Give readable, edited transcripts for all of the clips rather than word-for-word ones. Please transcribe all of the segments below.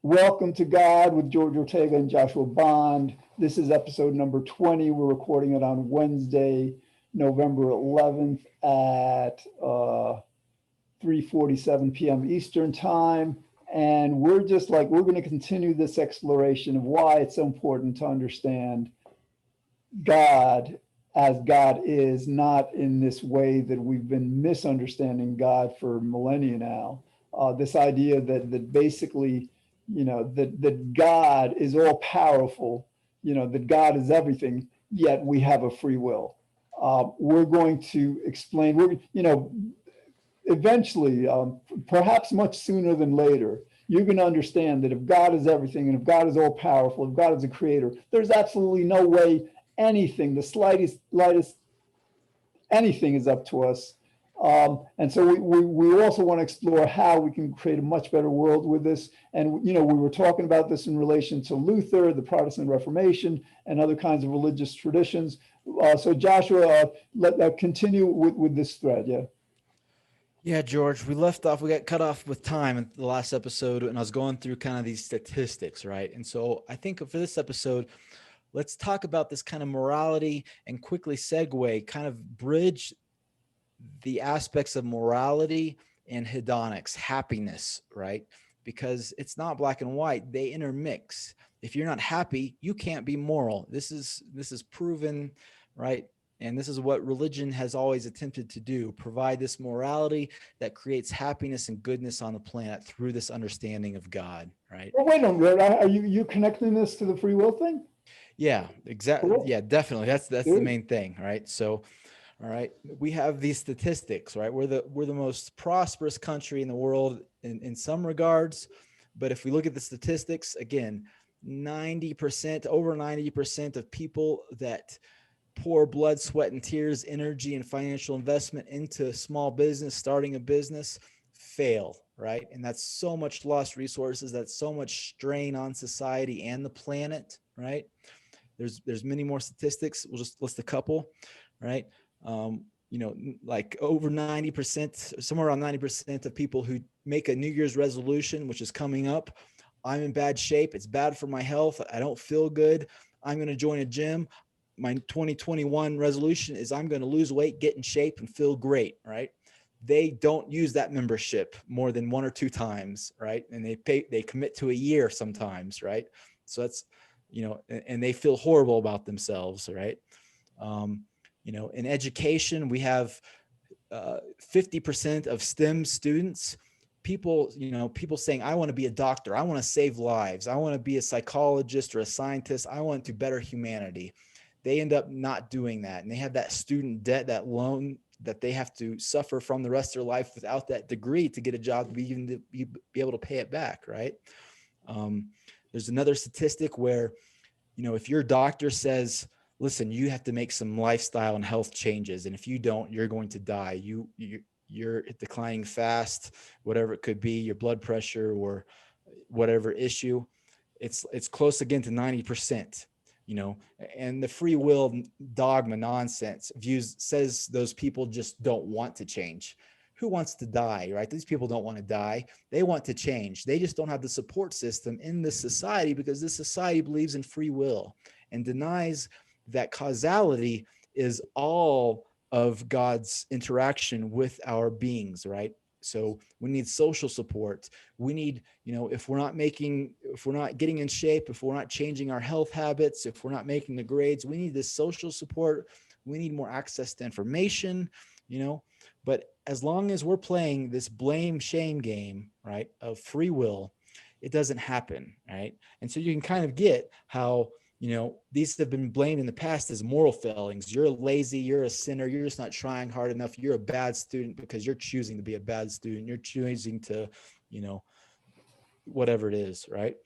Welcome to God with George Ortega and Joshua Bond. This is episode number 20. We're recording it on Wednesday, November 11th at 3:47 p.m. Eastern Time. And we're going to continue this exploration of why it's so important to understand God as God is, not in this way that we've been misunderstanding God for millennia now. This idea that basically, that God is all powerful, that God is everything, yet we have a free will. We're going to explain, eventually, perhaps much sooner than later, you're going to understand that if God is everything and if God is all powerful, if God is a creator, there's absolutely no way anything, the lightest anything is up to us. And so we also want to explore how we can create a much better world with this. And, we were talking about this in relation to Luther, the Protestant Reformation, and other kinds of religious traditions. So Joshua, let's continue with this thread. Yeah. Yeah, George, we got cut off with time in the last episode, and I was going through kind of these statistics, right? And so I think for this episode, let's talk about this kind of morality and quickly segue, kind of bridge the aspects of morality and hedonics, happiness, right? Because it's not black and white, they intermix. If you're not happy, you can't be moral. This is proven, right? And this is what religion has always attempted to do, provide this morality that creates happiness and goodness on the planet through this understanding of God, right? Well, wait a minute. Are you connecting this to the free will thing? Yeah, exactly. Cool. Yeah, definitely. That's the Good. main thing, right? So, all right, we have these statistics, right? We're the most prosperous country in the world in some regards, but if we look at the statistics, again, 90%, over 90% of people that pour blood, sweat, and tears, energy, and financial investment into small business, starting a business, fail, right? And that's so much lost resources. That's so much strain on society and the planet, right? There's many more statistics. We'll just list a couple, right? Like over 90%, somewhere around 90% of people who make a New Year's resolution, which is coming up, I'm in bad shape. It's bad for my health. I don't feel good. I'm going to join a gym. My 2021 resolution is I'm going to lose weight, get in shape, and feel great, right? They don't use that membership more than one or two times, right? And they commit to a year sometimes, right? So that's, and they feel horrible about themselves, right? In education, we have 50% of STEM students, people saying, I want to be a doctor. I want to save lives. I want to be a psychologist or a scientist. I want to better humanity. They end up not doing that. And they have that student debt, that loan that they have to suffer from the rest of their life without that degree to get a job to be able to pay it back, right? There's another statistic where, if your doctor says, listen, you have to make some lifestyle and health changes, and if you don't, you're going to die. You're declining fast, whatever it could be, your blood pressure or whatever issue. It's close again to 90%. And the free will dogma nonsense says those people just don't want to change. Who wants to die, right? These people don't want to die. They want to change. They just don't have the support system in this society because this society believes in free will and denies that causality is all of God's interaction with our beings, right? So we need social support. We need, if we're not getting in shape, if we're not changing our health habits, if we're not making the grades, we need this social support. We need more access to information, but as long as we're playing this blame shame game, right, of free will, it doesn't happen, right? And so you can kind of get how, these have been blamed in the past as moral failings. You're lazy, you're a sinner, you're just not trying hard enough, you're a bad student because you're choosing to be a bad student, you're choosing to, whatever it is, right?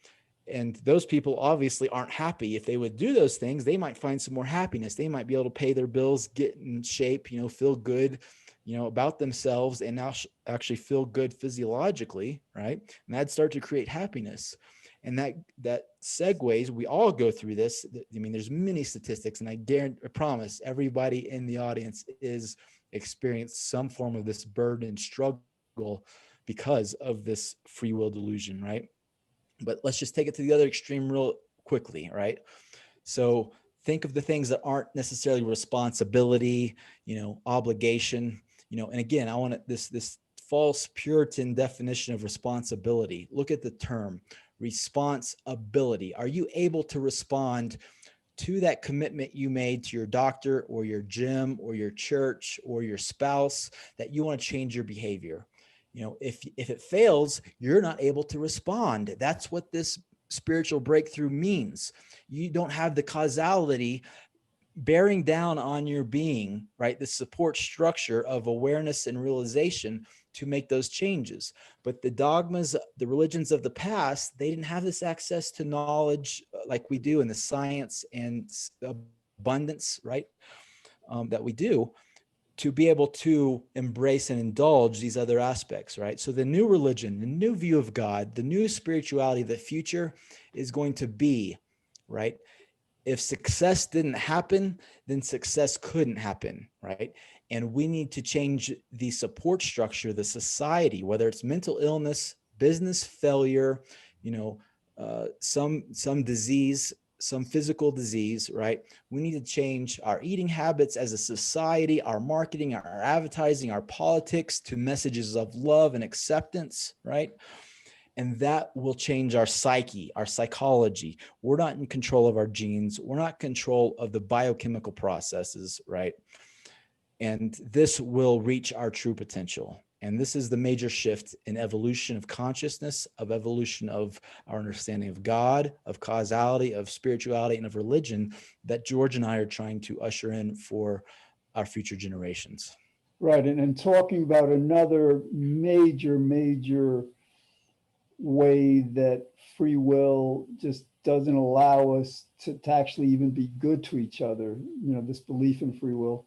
And those people obviously aren't happy. If they would do those things, they might find some more happiness. They might be able to pay their bills, get in shape, feel good, about themselves, and now actually feel good physiologically, right? And that'd start to create happiness. And that segues, we all go through this. I mean, there's many statistics, and I promise everybody in the audience is experienced some form of this burden and struggle because of this free will delusion, right? But let's just take it to the other extreme real quickly, right? So think of the things that aren't necessarily responsibility, obligation, and again, I want this false Puritan definition of responsibility. Look at the term responsibility. Are you able to respond to that commitment you made to your doctor or your gym or your church or your spouse that you want to change your behavior? If it fails, you're not able to respond. That's what this spiritual breakthrough means. You don't have the causality bearing down on your being, right? The support structure of awareness and realization to make those changes. But the dogmas, the religions of the past, they didn't have this access to knowledge like we do in the science and abundance, right? That we do, to be able to embrace and indulge these other aspects, right? So the new religion, the new view of God, the new spirituality, the future is going to be, right? If success didn't happen, then success couldn't happen, right? And we need to change the support structure, the society, whether it's mental illness, business failure, some disease, some physical disease, right? We need to change our eating habits as a society, our marketing, our advertising, our politics to messages of love and acceptance, right? And that will change our psyche, our psychology. We're not in control of our genes. We're not in control of the biochemical processes, right? And this will reach our true potential. And this is the major shift in evolution of consciousness, of evolution of our understanding of God, of causality, of spirituality, and of religion that George and I are trying to usher in for our future generations. Right. And talking about another major way that free will just doesn't allow us to actually even be good to each other, this belief in free will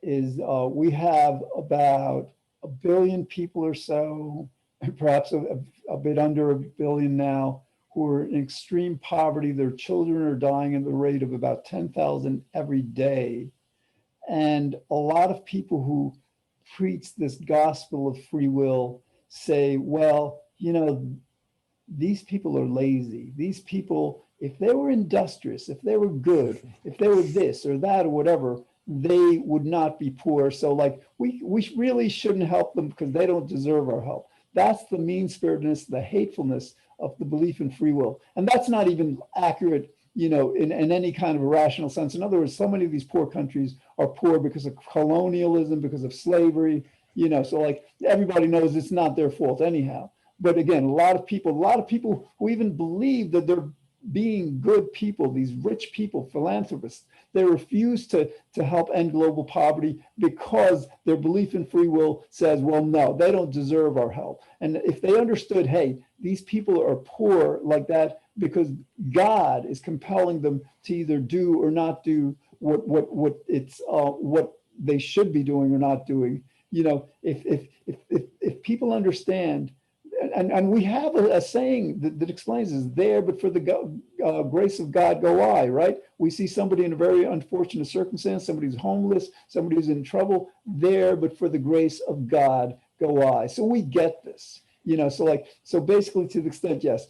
is we have about 1 billion people or so, and perhaps a bit under 1 billion now, who are in extreme poverty. Their children are dying at the rate of about 10,000 every day. And a lot of people who preach this gospel of free will say, well, these people are lazy. These people, if they were industrious, if they were good, if they were this or that or whatever, they would not be poor. So like we really shouldn't help them because they don't deserve our help. That's the mean-spiritedness, the hatefulness of the belief in free will. And that's not even accurate, in any kind of a rational sense. In other words, so many of these poor countries are poor because of colonialism, because of slavery, so like everybody knows it's not their fault anyhow. But again, a lot of people who even believe that they're being good people, these rich people, philanthropists, they refuse to help end global poverty because their belief in free will says, well, no, they don't deserve our help. And if they understood, hey, these people are poor like that because God is compelling them to either do or not do what they should be doing or not doing, if people understand. And we have a saying that explains this: there, but for the grace of God go I, right? We see somebody in a very unfortunate circumstance, somebody's homeless, somebody's in trouble, there, but for the grace of God go I. So we get this, so basically to the extent, yes,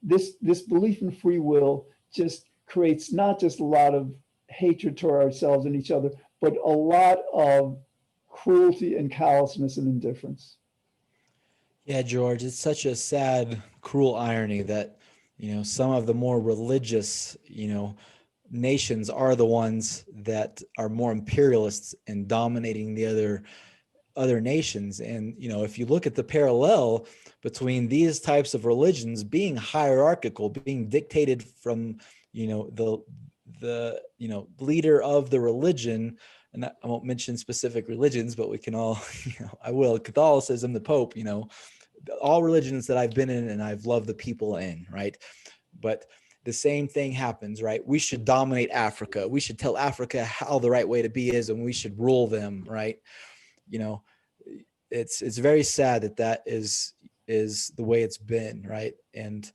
this belief in free will just creates not just a lot of hatred toward ourselves and each other, but a lot of cruelty and callousness and indifference. Yeah, George, it's such a sad, cruel irony that, some of the more religious, nations are the ones that are more imperialists and dominating the other nations. And, if you look at the parallel between these types of religions being hierarchical, being dictated from, the leader of the religion, and I won't mention specific religions, but we can all, I will, Catholicism, the Pope, all religions that I've been in and I've loved the people in, right? But the same thing happens, right? We should dominate Africa. We should tell Africa how the right way to be is, and we should rule them, right? It's very sad that is the way it's been, right? And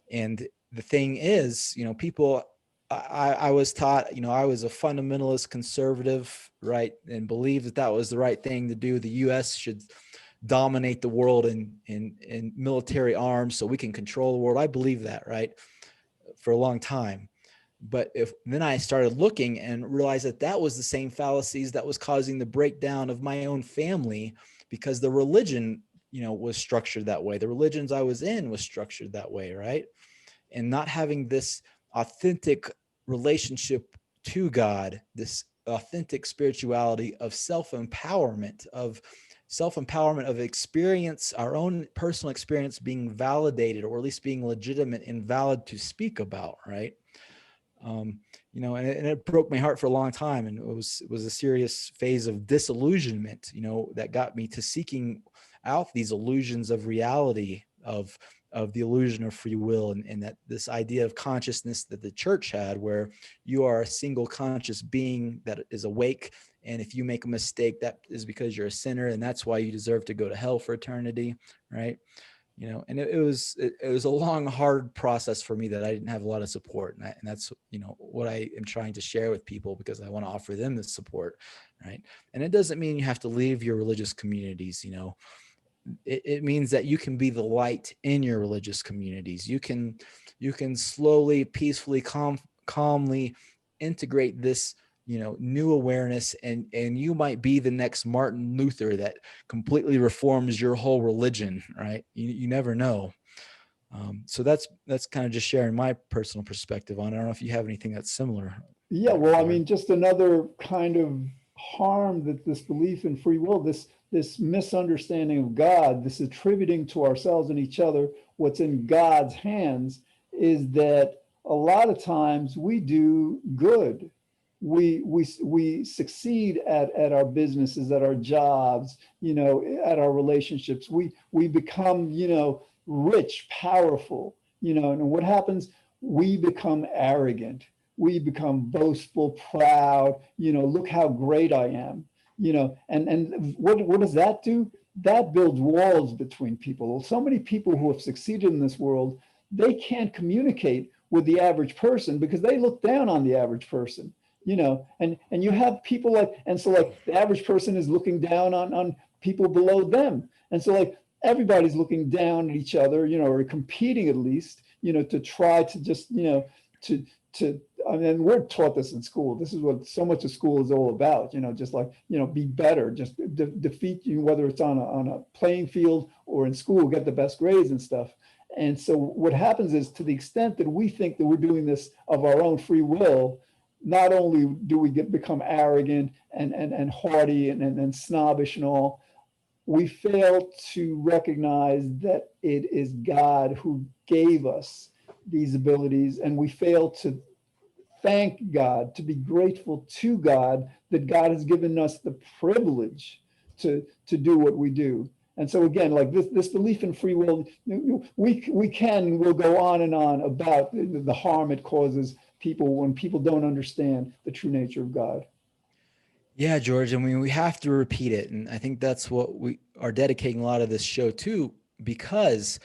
the thing is, people, I was taught, I was a fundamentalist conservative, right? And believed that was the right thing to do. The U.S. should dominate the world in military arms so we can control the world. I believe that, right, for a long time. But then I started looking and realized that that was the same fallacies that was causing the breakdown of my own family, because the religion, was structured that way. The religions I was in was structured that way, right? And not having this authentic relationship to God, this authentic spirituality of self-empowerment, of experience, our own personal experience being validated, or at least being legitimate and valid to speak about, right? And it broke my heart for a long time, and it was a serious phase of disillusionment, that got me to seeking out these illusions of reality, of the illusion of free will, and that this idea of consciousness that the church had, where you are a single conscious being that is awake, and if you make a mistake, that is because you're a sinner, and that's why you deserve to go to hell for eternity, right? And it was a long, hard process for me that I didn't have a lot of support. And that's, what I am trying to share with people, because I want to offer them the support. Right. And it doesn't mean you have to leave your religious communities. It means that you can be the light in your religious communities. You can slowly, peacefully, calmly integrate this, new awareness, and you might be the next Martin Luther that completely reforms your whole religion, right? You never know. So that's kind of just sharing my personal perspective on it. I don't know if you have anything that's similar. Yeah, well, I mean, just another kind of harm that this belief in free will, this misunderstanding of God, this attributing to ourselves and each other what's in God's hands, is that a lot of times we do good. We succeed at our businesses, at our jobs, at our relationships. We become, rich, powerful, and what happens? We become arrogant. We become boastful, proud, look how great I am, and what does that do? That builds walls between people. So many people who have succeeded in this world, they can't communicate with the average person because they look down on the average person. And you have people and so the average person is looking down on people below them. And so everybody's looking down at each other, or competing at least, to try to just, I mean, we're taught this in school. This is what so much of school is all about, just be better, just defeat you, whether it's on a playing field or in school, get the best grades and stuff. And so what happens is, to the extent that we think that we're doing this of our own free will, not only do we become arrogant and haughty and snobbish and all, we fail to recognize that it is God who gave us these abilities, and we fail to thank God, to be grateful to God that God has given us the privilege to do what we do. And so again, this belief in free will, we'll go on and on about the harm it causes people when people don't understand the true nature of God. Yeah, George. I mean, we have to repeat it. And I think that's what we are dedicating a lot of this show to, because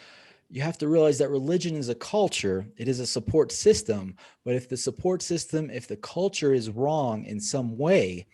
you have to realize that religion is a culture. It is a support system. But if the culture is wrong in some way,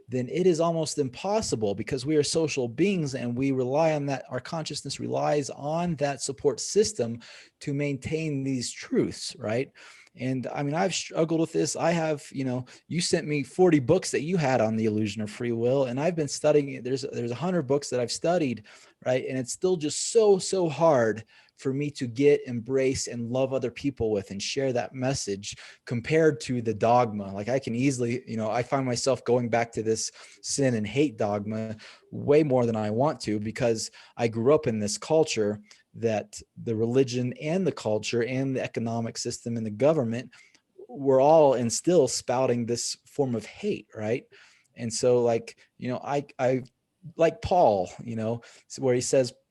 then it is almost impossible, because we are social beings and we rely on that. Our consciousness relies on that support system to maintain these truths, right? And I mean, I've struggled with this. I have, you sent me 40 books that you had on the illusion of free will, and I've been studying it. There's 100 books that I've studied, right? And it's still just so hard for me to embrace and love other people with and share that message, compared to the dogma. I can easily, I find myself going back to this sin and hate dogma way more than I want to, because I grew up in this culture that the religion and the culture and the economic system and the government were all and still spouting this form of hate, right? And so I like Paul, where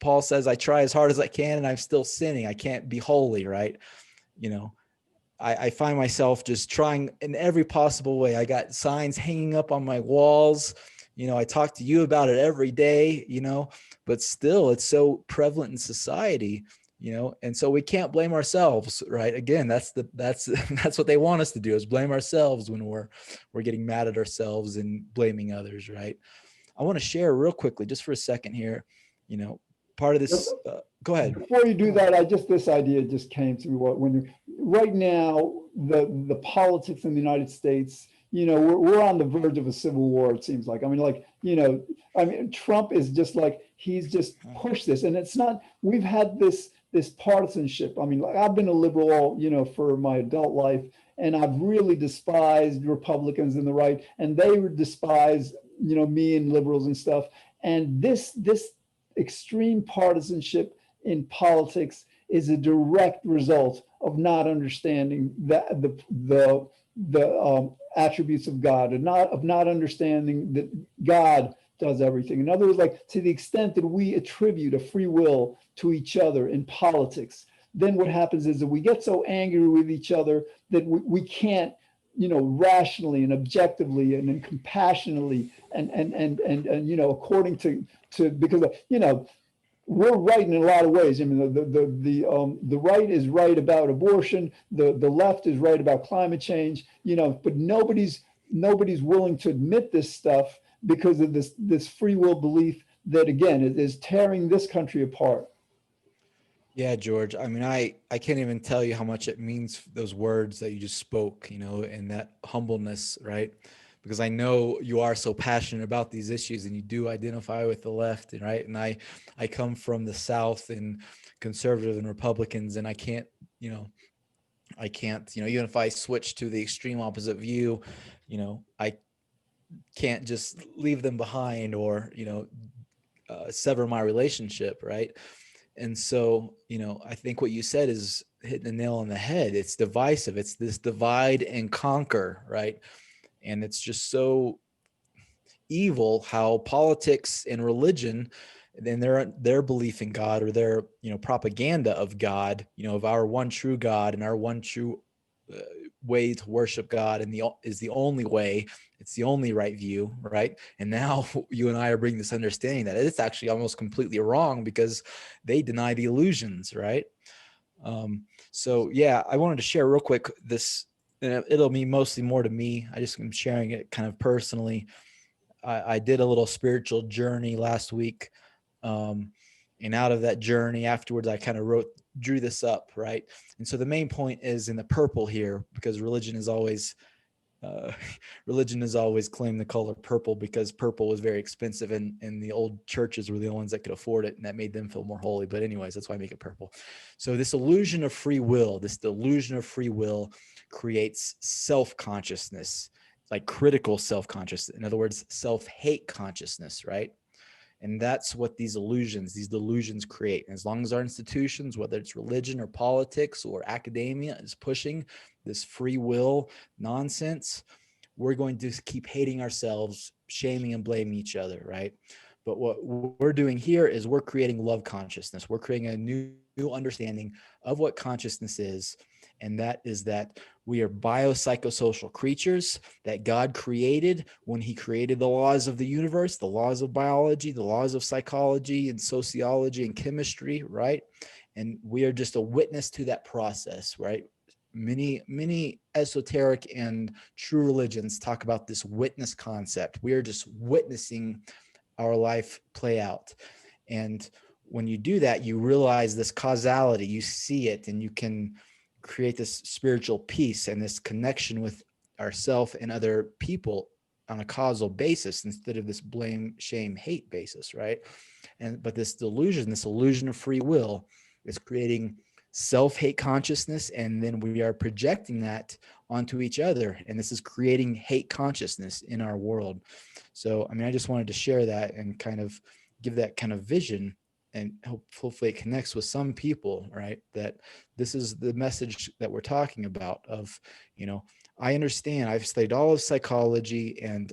Paul says, I try as hard as I can and I'm still sinning. I can't be holy, right? I find myself just trying in every possible way. I got signs hanging up on my walls. I talk to you about it every day, but still it's so prevalent in society, and so we can't blame ourselves, right? Again, that's what they want us to do, is blame ourselves when we're getting mad at ourselves and blaming others, right? I want to share real quickly, just for a second here. you know, part of this, go ahead. Before you do that, this idea just came to me. When you, right now, the politics in the United States, we're on the verge of a civil war. It seems like. I mean, Trump is just like he's just pushed this, and it's not. We've had this partisanship. I mean, like I've been a liberal all for my adult life, and I've really despised Republicans and the right, and they would despise me and liberals and stuff. And this extreme partisanship in politics is a direct result of not understanding the attributes of God, and not understanding that God does everything. In other words, like to the extent that we attribute a free will to each other in politics, then what happens is that we get so angry with each other that we can't, rationally and objectively and compassionately and according to because we're right in a lot of ways. I mean, the right is right about abortion. The left is right about climate change. But nobody's willing to admit this stuff because of this free will belief that again is tearing this country apart. Yeah, George. I mean, I can't even tell you how much it means, those words that you just spoke, and that humbleness, right? Because I know you are so passionate about these issues and you do identify with the left, right? And I come from the South and conservative and Republicans, and I can't, even if I switch to the extreme opposite view, I can't just leave them behind or, sever my relationship, right? And so, I think what you said is hitting the nail on the head. It's divisive. It's this divide and conquer, right? And it's just so evil how politics and religion and their belief in God, or their, propaganda of God, of our one true God and our one true way to worship God, and is the only way. It's the only right view, right? And now you and I are bringing this understanding that it's actually almost completely wrong because they deny the illusions, right? So yeah, I wanted to share real quick this, and it'll be mostly more to me. I just am sharing it kind of personally. I did a little spiritual journey last week. And out of that journey afterwards, I kind of drew this up, right? And so the main point is in the purple here, because religion has always claimed the color purple because purple was very expensive, and the old churches were the ones that could afford it, and that made them feel more holy. But anyways, that's why I make it purple. So this delusion of free will creates self-consciousness, like critical self-consciousness. In other words, self-hate consciousness, right? And that's what these delusions create. And as long as our institutions, whether it's religion or politics or academia, is pushing this free will nonsense, we're going to keep hating ourselves, shaming and blaming each other, right? But what we're doing here is we're creating love consciousness. We're creating a new understanding of what consciousness is. And that is that we are biopsychosocial creatures that God created when he created the laws of the universe, the laws of biology, the laws of psychology and sociology and chemistry, right? And we are just a witness to that process, right? Many esoteric and true religions talk about this witness concept. We are just witnessing our life play out. And when you do that, you realize this causality, you see it, and you can create this spiritual peace and this connection with ourself and other people on a causal basis instead of this blame, shame, hate basis, right? But this illusion of free will is creating self-hate consciousness, and then we are projecting that onto each other, and this is creating hate consciousness in our world. So, I mean, I just wanted to share that and kind of give that kind of vision, and hopefully it connects with some people, right? That this is the message that we're talking about of, I understand, I've studied all of psychology and,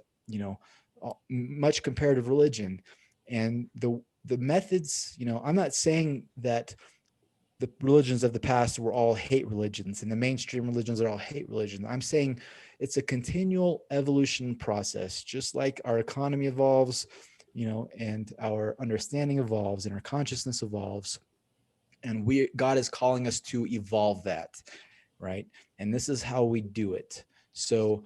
much comparative religion, and the methods, I'm not saying that the religions of the past were all hate religions and the mainstream religions are all hate religions. I'm saying it's a continual evolution process, just like our economy evolves, and our understanding evolves and our consciousness evolves. And God is calling us to evolve that, right? And this is how we do it. So,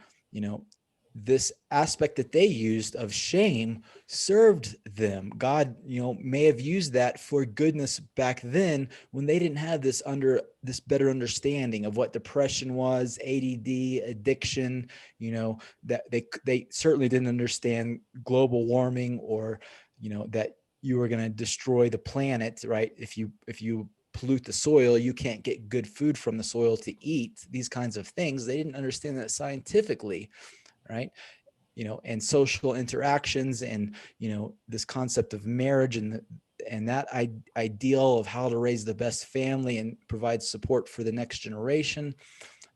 this aspect that they used of shame served them. God, may have used that for goodness back then when they didn't have this better understanding of what depression was, ADD, addiction, that they certainly didn't understand global warming, or, that you were going to destroy the planet, right? If you pollute the soil, you can't get good food from the soil to eat. These kinds of things, they didn't understand that scientifically, right? And social interactions, and this concept of marriage, and that ideal of how to raise the best family and provide support for the next generation,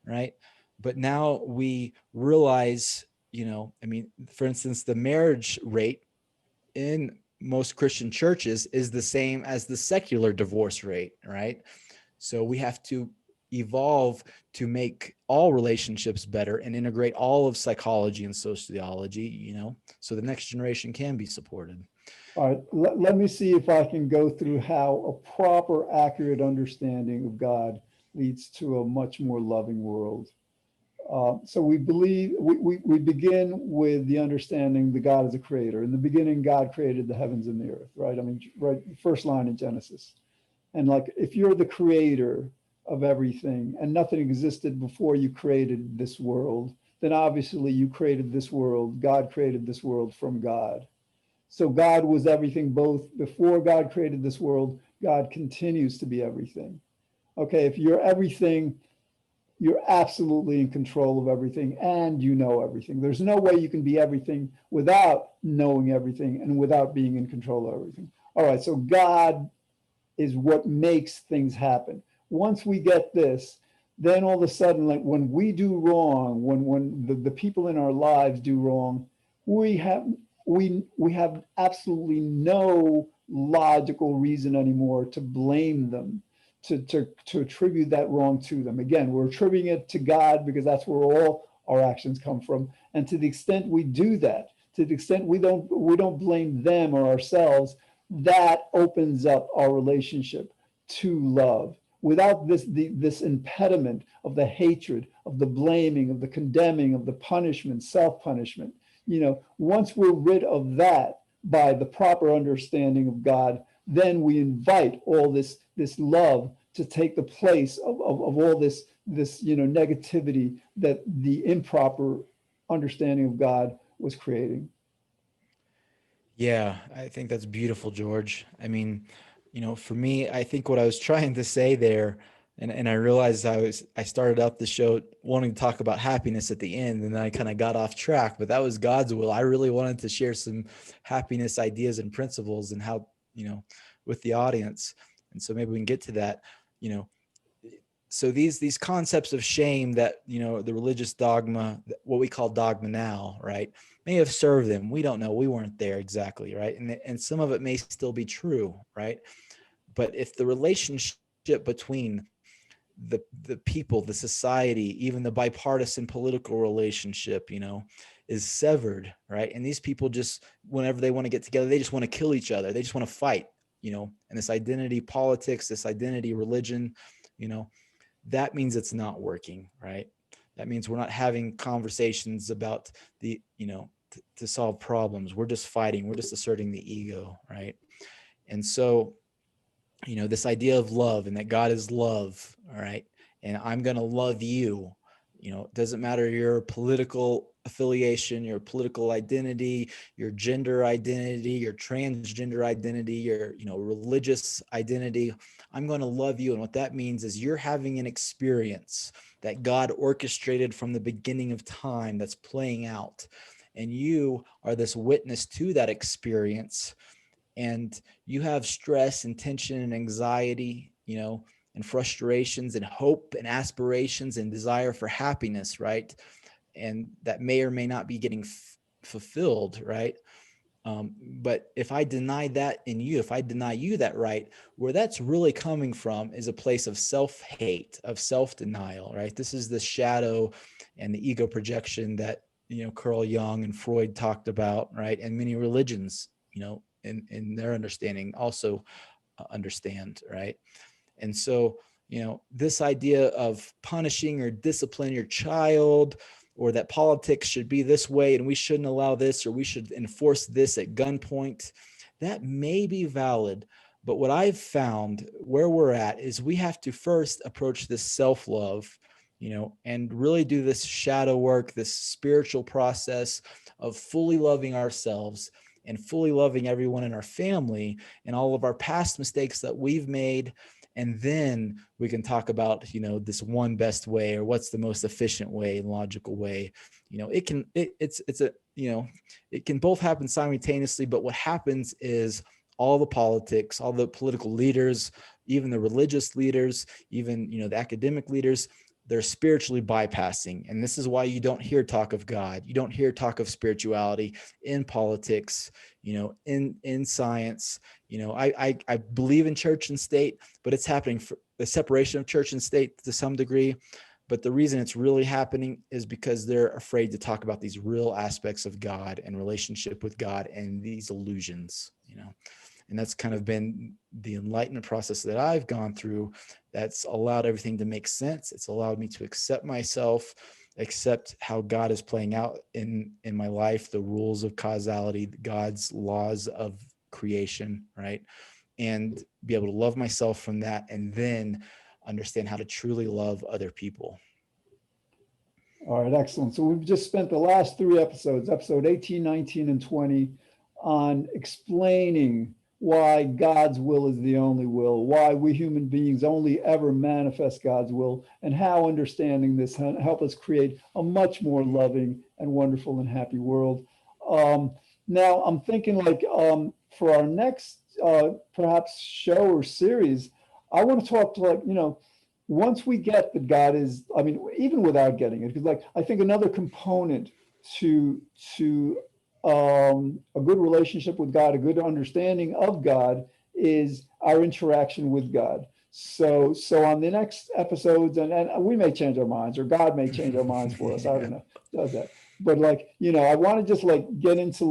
right? But now we realize, for instance, the marriage rate in most Christian churches is the same as the secular divorce rate, right? So we have to evolve to make all relationships better and integrate all of psychology and sociology, so the next generation can be supported. All right, let me see if I can go through how a proper, accurate understanding of God leads to a much more loving world. So we believe, we begin with the understanding that God is a creator. In the beginning, God created the heavens and the earth, right? I mean, right, first line in Genesis. And like, if you're the creator of everything and nothing existed before you created this world, then obviously you created this world. God created this world from God. So God was everything both before God created this world. God continues to be everything. Okay, if you're everything, you're absolutely in control of everything and you know everything. There's no way you can be everything without knowing everything and without being in control of everything. All right, so God is what makes things happen. Once we get this, then all of a sudden, like when we do wrong, when the people in our lives do wrong, we have absolutely no logical reason anymore to blame them, to attribute that wrong to them. Again, we're attributing it to God because that's where all our actions come from. And to the extent we do that, to the extent we don't blame them or ourselves, that opens up our relationship to love. Without this impediment of the hatred, of the blaming, of the condemning, of the punishment, self-punishment, once we're rid of that by the proper understanding of God, then we invite all this love to take the place of all this negativity that the improper understanding of God was creating. Yeah, I think that's beautiful, George. I mean, for me, I think what I was trying to say there, and I realized I started out the show wanting to talk about happiness at the end, and then I kind of got off track, but that was God's will. I really wanted to share some happiness ideas and principles and how, with the audience. And so maybe we can get to that, you know, so these concepts of shame that the religious dogma, what we call dogma now, right, may have served them. We don't know, we weren't there exactly, right? And some of it may still be true, right? But if the relationship between the people, the society, even the bipartisan political relationship, is severed, right? And these people just, whenever they want to get together, they just want to kill each other, they just want to fight, and this identity politics, this identity religion, that means it's not working, right? That means we're not having conversations about to solve problems. We're just fighting. We're just asserting the ego, right? And so, this idea of love and that God is love, all right? And I'm going to love you. It doesn't matter your political affiliation, your political identity, your gender identity, your transgender identity, your religious identity. I'm going to love you. And what that means is you're having an experience that God orchestrated from the beginning of time that's playing out. And you are this witness to that experience. And you have stress and tension and anxiety, and frustrations and hope and aspirations and desire for happiness, right? And that may or may not be getting fulfilled, right? But if I deny that in you, if I deny you that right, where that's really coming from is a place of self-hate, of self-denial, right? This is the shadow and the ego projection that, Carl Jung and Freud talked about, right? And many religions, in their understanding also understand, right? And so, this idea of punishing or discipline your child, or that politics should be this way and we shouldn't allow this, or we should enforce this at gunpoint, that may be valid. But what I've found where we're at is we have to first approach this self-love, and really do this shadow work, this spiritual process of fully loving ourselves and fully loving everyone in our family and all of our past mistakes that we've made. And then we can talk about, this one best way, or what's the most efficient way and logical way. It can both happen simultaneously, but what happens is all the politics, all the political leaders, even the religious leaders, even, the academic leaders, they're spiritually bypassing. And this is why you don't hear talk of God. You don't hear talk of spirituality in politics, in science. I believe in church and state, but it's happening for the separation of church and state to some degree. But the reason it's really happening is because they're afraid to talk about these real aspects of God and relationship with God and these illusions, and that's kind of been the enlightenment process that I've gone through. That's allowed everything to make sense. It's allowed me to accept myself, accept how God is playing out in my life, the rules of causality, God's laws of creation, right? And be able to love myself from that, and then understand how to truly love other people. All right, excellent. So we've just spent the last 3 episodes, episode 18, 19, and 20, on explaining why God's will is the only will, why we human beings only ever manifest God's will, and how understanding this help us create a much more loving and wonderful and happy world. Now I'm thinking for our next perhaps show or series, I want to talk to once we get that God is, even without getting it, because I think another component to a good relationship with God, a good understanding of God, is our interaction with God. So on the next episodes, and we may change our minds, or God may change our minds for us. I don't know, does that? But I want to just get into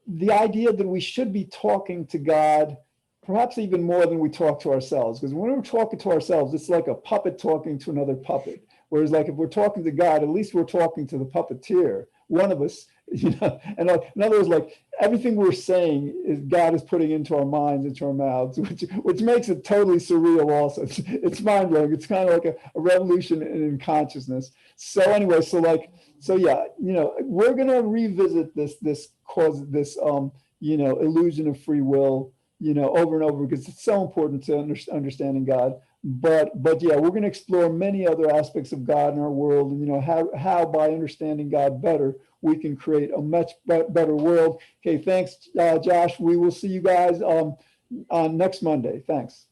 the idea that we should be talking to God, perhaps even more than we talk to ourselves. Because when we're talking to ourselves, it's like a puppet talking to another puppet. Whereas if we're talking to God, at least we're talking to the puppeteer, one of us, and in other words, everything we're saying is God is putting into our minds, into our mouths, which makes it totally surreal also. It's mind blowing. It's kind of like a revolution in consciousness. So anyway, we're going to revisit this illusion of free will, over and over, because it's so important to understanding God. But yeah, we're going to explore many other aspects of God in our world, and how by understanding God better, we can create a much better world. Okay, thanks, Josh. We will see you guys on next Monday. Thanks.